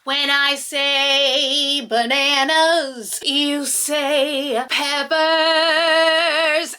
When I say bananas, you say peppers.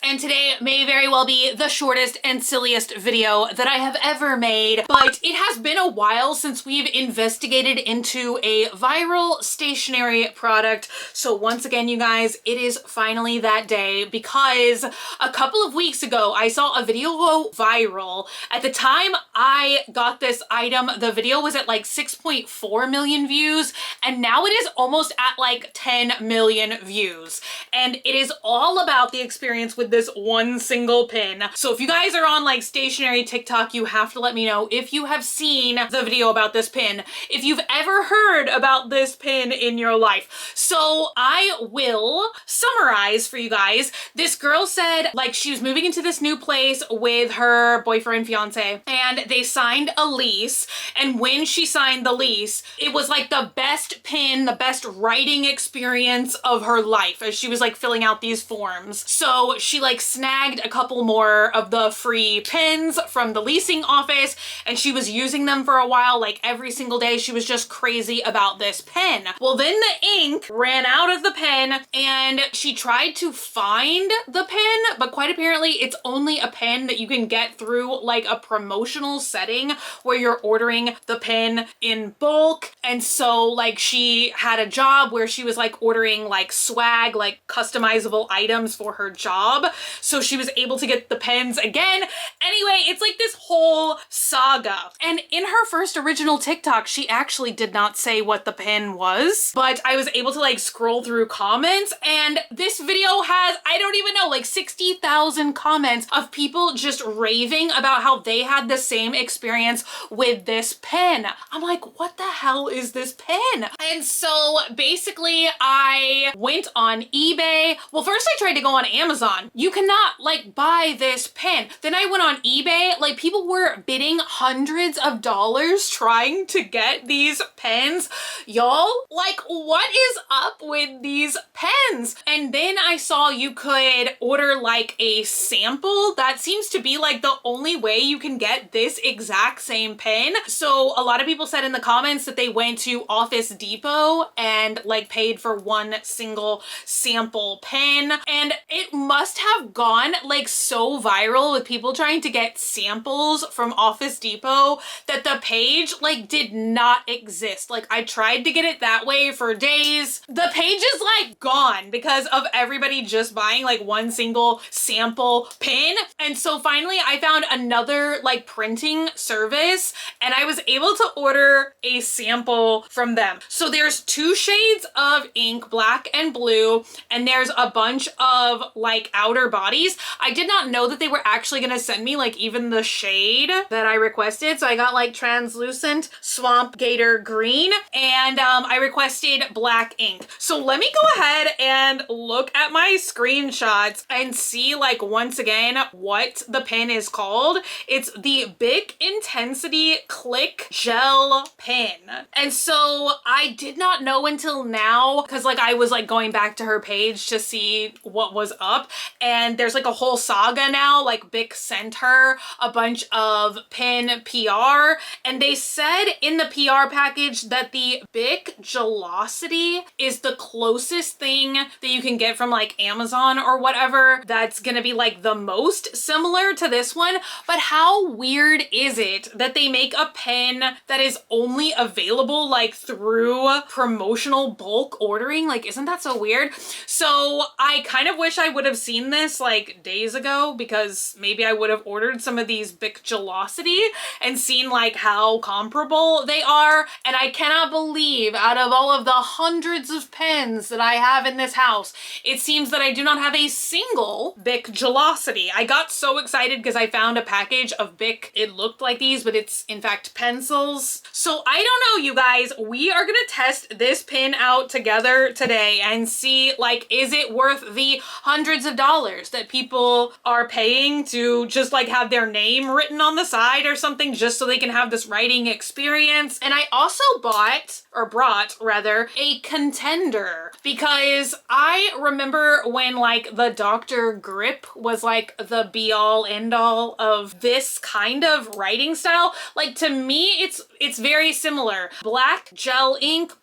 And today may very well be the shortest and silliest video that I have ever made, but it has been a while since we've investigated into a viral stationery product. So once again, you guys, it is finally that day, because a couple of weeks ago, I saw a video go viral. At the time I got this item, the video was at like 6.4 million views, and now it is almost at like 10 million views. And it is all about the experience with this one single pin. So if you guys are on like stationery TikTok, you have to let me know if you have seen the video about this pin, if you've ever heard about this pin in your life. So I will summarize for you guys. This girl said like she was moving into this new place with her boyfriend, fiance, and they signed a lease. And when she signed the lease, it was like the best pin, the best writing experience of her life as she was like filling out these forms. So she like snagged a couple more of the free pins from the leasing office, and she was using them for a while, like every single day. She was just crazy about this pen. Well, then the ink ran out of the pen and she tried to find the pen, but quite apparently it's only a pen that you can get through like a promotional setting where you're ordering the pen in bulk. And so like she had a job where she was like ordering like swag, like customizable items for her job. So she was able to get the pens again. Anyway, it's like this whole saga. And in her first original TikTok, she actually did not say what the pen was, but I was able to like scroll through comments, and this video has, I don't even know, like 60,000 comments of people just raving about how they had the same experience with this pen. I'm like, what the hell is this pen? And so basically I went on eBay. Well, first I tried to go on Amazon. You cannot like buy this pen. Then I went on eBay. Like people were bidding hundreds of dollars trying to get these pens. Y'all, like what is up with these pens? And then I saw you could order like a sample. That seems to be like the only way you can get this exact same pen. So a lot of people said in the comments that they went to Office Depot and like paid for one single sample pen, and it must have gone like so viral with people trying to get samples from Office Depot that the page like did not exist. Like I tried to get it that way for days. The page is like gone because of everybody just buying like one single sample pin. And so finally I found another like printing service, and I was able to order a sample from them. So there's two shades of ink, black and blue, and there's a bunch of like outer bodies. I did not know that they were actually gonna send me like even the shade that I requested. So I got like translucent swamp gator green, and I requested black ink. So let me go ahead and look at my screenshots and see like once again what the pen is called. It's the Bic Intensity Click Gel Pen. And so I did not know until now, because like I was like going back to her page to see what was up, and there's like a whole saga now. Like Bic sent her a bunch of pen PR, and they said in the PR package that the Bic Gelosity is the closest thing that you can get from like Amazon or whatever that's gonna be like the most similar to this one. But how weird is it that they make a pen that is only available like through promotional bulk ordering? Like, isn't that so weird? So I kind of wish I would have seen this like days ago, because maybe I would have ordered some of these Bic Gelosity and seen like how comparable they are. And I cannot believe, out of all of the hundreds of pens that I have in this house, it seems that I do not have a single Bic Gelosity. I got so excited because I found a package of Bic. It looked like these, but it's in fact pencils. So I don't know, you guys. We are gonna test this pin out together today and see like, is it worth the hundreds of dollars that people are paying to just like have their name written on the side or something just so they can have this writing experience. And I also bought brought rather, a Contender, because I remember when like the Dr. Grip was like the be all end all of this kind of writing style. Like to me, it's very similar. Black gel ink,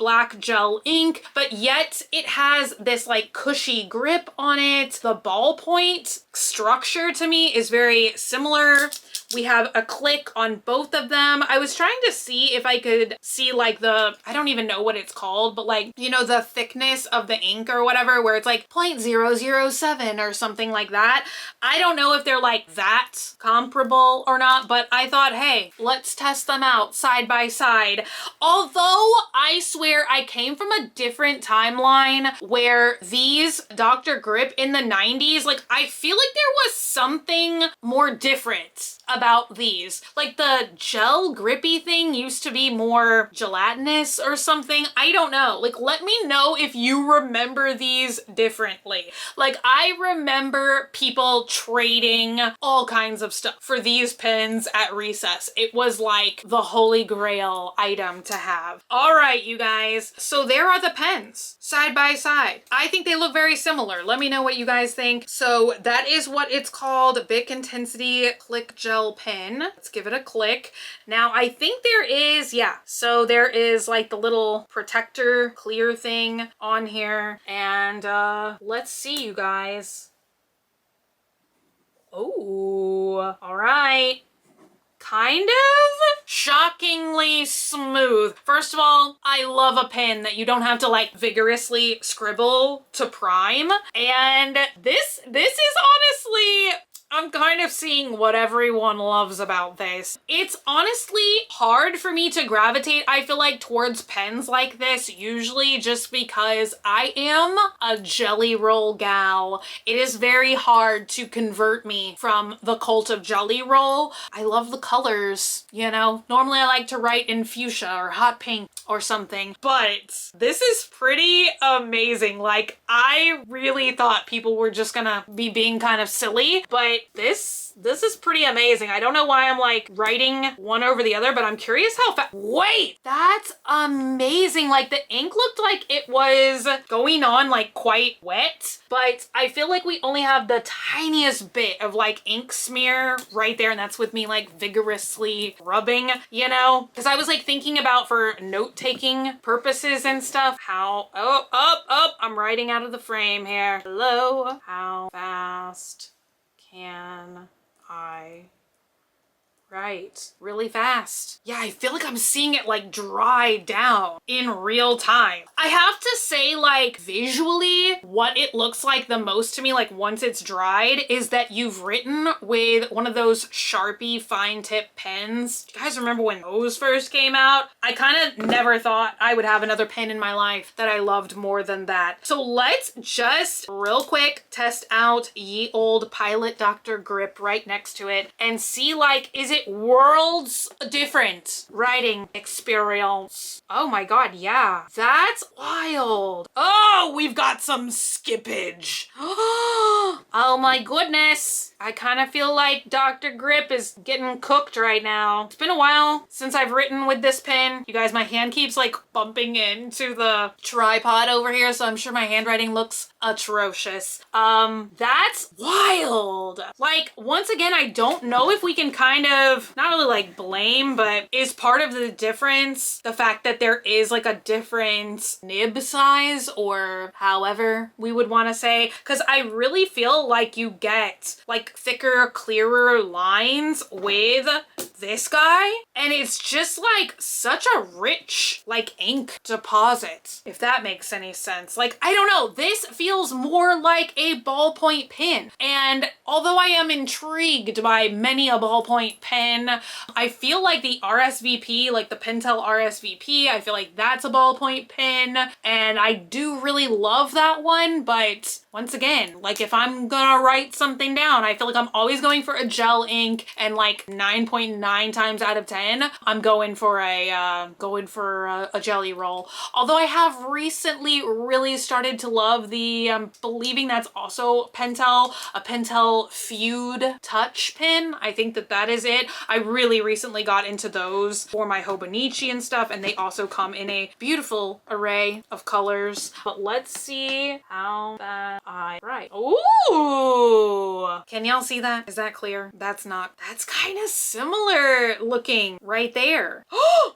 but yet it has this like cushy grip on it. The ballpoint structure to me is very similar. We have a click on both of them. I was trying to see if I could see like I don't even know what it's called, but like, you know, the thickness of the ink or whatever, where it's like 0.007 or something like that. I don't know if they're like that comparable or not, but I thought, hey, let's test them out side by side. Although I swear I came from a different timeline where these Dr. Grip in the 90s, like I feel like there was something more different about these. Like the gel grippy thing used to be more gelatinous or something. I don't know. Like let me know if you remember these differently. Like I remember people trading all kinds of stuff for these pens at recess. It was like the holy grail item to have. All right, you guys. So there are the pens side by side. I think they look very similar. Let me know what you guys think. So that is what it's called, Bic Intensity Click Gel pen. Let's give it a click. Now I think there is, yeah, so there is like the little protector clear thing on here, and let's see, you guys. Oh, all right. Kind of shockingly smooth. First of all, I love a pen that you don't have to like vigorously scribble to prime. And this is honestly, I'm kind of seeing what everyone loves about this. It's honestly hard for me to gravitate, I feel like, towards pens like this, usually just because I am a jelly roll gal. It is very hard to convert me from the cult of jelly roll. I love the colors, you know? Normally I like to write in fuchsia or hot pink or something, but this is pretty amazing. Like, I really thought people were just gonna be being kind of silly, but this is pretty amazing. I don't know why I'm like writing one over the other, but I'm curious how fast. Wait, that's amazing. Like the ink looked like it was going on like quite wet, but I feel like we only have the tiniest bit of like ink smear right there, and that's with me like vigorously rubbing, you know? Because I was like thinking about for note-taking purposes and stuff, how, I'm writing out of the frame here. Hello, how fast can I write? Really fast. Yeah, I feel like I'm seeing it like dry down in real time. I have to say, like visually, what it looks like the most to me, like once it's dried, is that you've written with one of those Sharpie fine tip pens. Do you guys remember when those first came out? I kind of never thought I would have another pen in my life that I loved more than that. So let's just real quick test out ye old Pilot Dr. Grip right next to it and see, like, is it worlds different writing experience? Oh my god, yeah. That's wild. Oh, we've got some skippage. Oh my goodness. I kind of feel like Dr. Grip is getting cooked right now. It's been a while since I've written with this pen. You guys, my hand keeps like bumping into the tripod over here, so I'm sure my handwriting looks atrocious. That's wild. Like, once again, I don't know if we can kind of, not really like blame, but is part of the difference the fact that there is like a different nib size, or however we would want to say, because I really feel like you get like thicker, clearer lines with this guy, and it's just like such a rich like ink deposit, if that makes any sense. Like, I don't know, this feels more like a ballpoint pen, and although I am intrigued by many a ballpoint pen, I feel like the RSVP, like the Pentel RSVP, I feel like that's a ballpoint pen, and I do really love that one. But once again, like if I'm gonna write something down, I feel like I'm always going for a gel ink and like 9.9 9 times out of 10, I'm going for a jelly roll. Although I have recently really started to love the, believing that's also Pentel, a Pentel Feud Touch pen. I think that is it. I really recently got into those for my Hobonichi and stuff, and they also come in a beautiful array of colors. But let's see how that right. Ooh! Can y'all see that? Is that clear? That's kind of similar looking right there.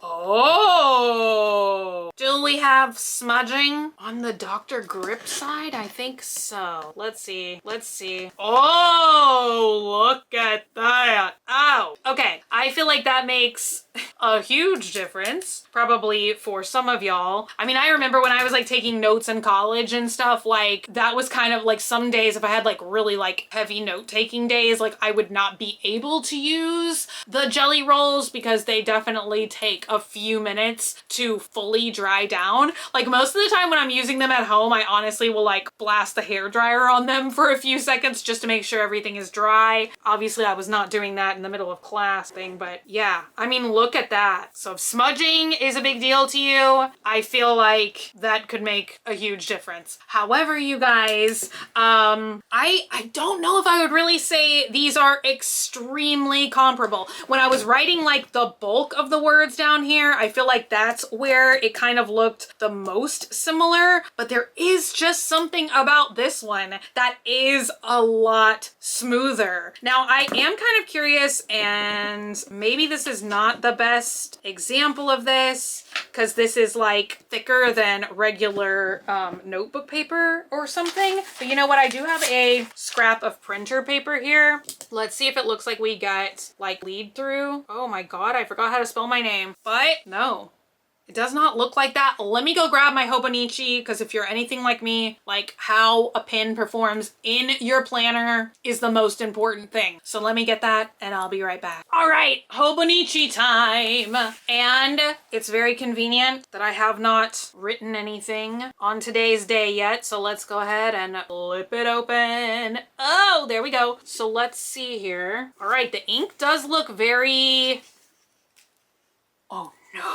Oh! Do we have smudging on the Dr. Grip side? I think so. Let's see. Let's see. Oh, look at that. Oh, okay. I feel like that makes a huge difference, probably for some of y'all. I mean, I remember when I was like taking notes in college and stuff, like that was kind of like some days if I had like really like heavy note taking days, like I would not be able to use the jelly rolls because they definitely take a few minutes to fully dry down. Like most of the time when I'm using them at home, I honestly will like blast the hairdryer on them for a few seconds just to make sure everything is dry. Obviously I was not doing that in the middle of class thing, but yeah, I mean, look at that. So if smudging is a big deal to you, I feel like that could make a huge difference. However, you guys, I don't know if I would really say these are extremely comparable. When I was writing like the bulk of the words down here, I feel like that's where it kind of looked the most similar, but there is just something about this one that is a lot smoother. Now, I am kind of curious, and maybe this is not the best example of this because this is like thicker than regular notebook paper or something. But you know what? I do have a scrap of printer paper here. Let's see if it looks like we got like lead through. Oh my God, I forgot how to spell my name. But no, it does not look like that. Let me go grab my Hobonichi, because if you're anything like me, like how a pen performs in your planner is the most important thing. So let me get that and I'll be right back. All right, Hobonichi time. And it's very convenient that I have not written anything on today's day yet. So let's go ahead and flip it open. Oh, there we go. So let's see here. All right, the ink does look very... Oh no.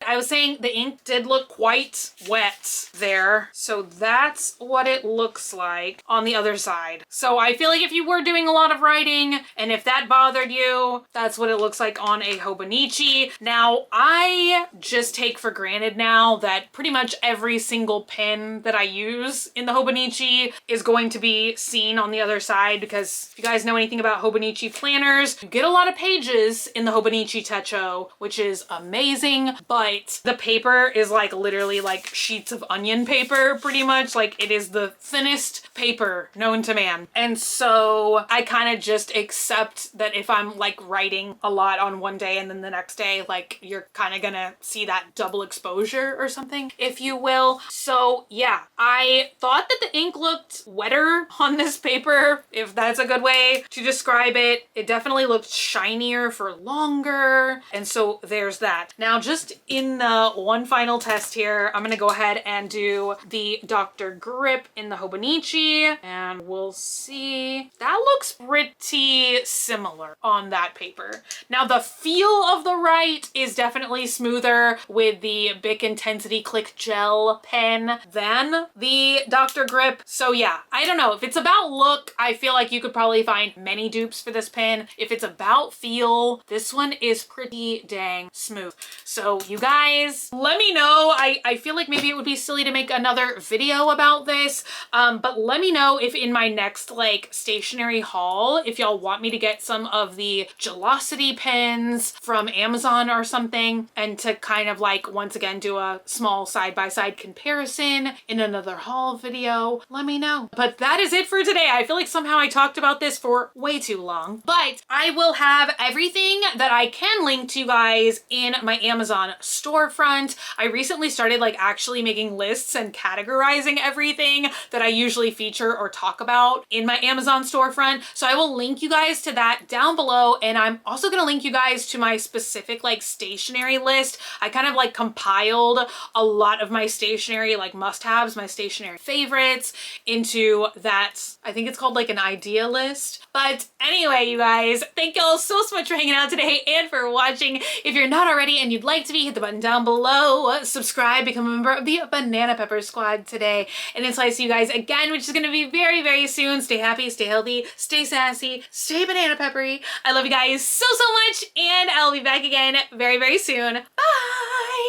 I was saying the ink did look quite wet there. So that's what it looks like on the other side. So I feel like if you were doing a lot of writing and if that bothered you, that's what it looks like on a Hobonichi. Now, I just take for granted now that pretty much every single pen that I use in the Hobonichi is going to be seen on the other side, because if you guys know anything about Hobonichi planners, you get a lot of pages in the Hobonichi Techo, which is amazing, but the paper is like literally like sheets of onion paper, pretty much. Like it is the thinnest paper known to man. And so I kind of just accept that if I'm like writing a lot on one day and then the next day, like you're kind of gonna see that double exposure or something, if you will. So yeah, I thought that the ink looked wetter on this paper, if that's a good way to describe it. It definitely looked shinier for longer. And so there's that. Now, just in the one final test here, I'm gonna go ahead and do the Dr. Grip in the Hobonichi, and we'll see. That looks pretty similar on that paper. Now, the feel of the write is definitely smoother with the Bic Intensity Click Gel pen than the Dr. Grip. So yeah, I don't know. If it's about look, I feel like you could probably find many dupes for this pen. If it's about feel, this one is pretty dang smooth. So you guys, let me know. I feel like maybe it would be silly to make another video about this, but let me know if in my next like stationery haul, if y'all want me to get some of the Gelosity pens from Amazon or something, and to kind of like once again do a small side-by-side comparison in another haul video. Let me know. But that is it for today. I feel like somehow I talked about this for way too long, but I will have everything that I can link to you guys in my Amazon store storefront. I recently started like actually making lists and categorizing everything that I usually feature or talk about in my Amazon storefront. So I will link you guys to that down below. And I'm also gonna link you guys to my specific like stationery list. I kind of like compiled a lot of my stationery like must-haves, my stationery favorites into that. I think it's called like an idea list. But anyway, you guys, thank y'all so much for hanging out today and for watching. If you're not already and you'd like to be, hit the button down below, subscribe, become a member of the Banana Pepper Squad today. And until I see you guys again, which is going to be very, very soon, stay happy, stay healthy, stay sassy, stay banana peppery. I love you guys so much, and I'll be back again very, very soon. Bye!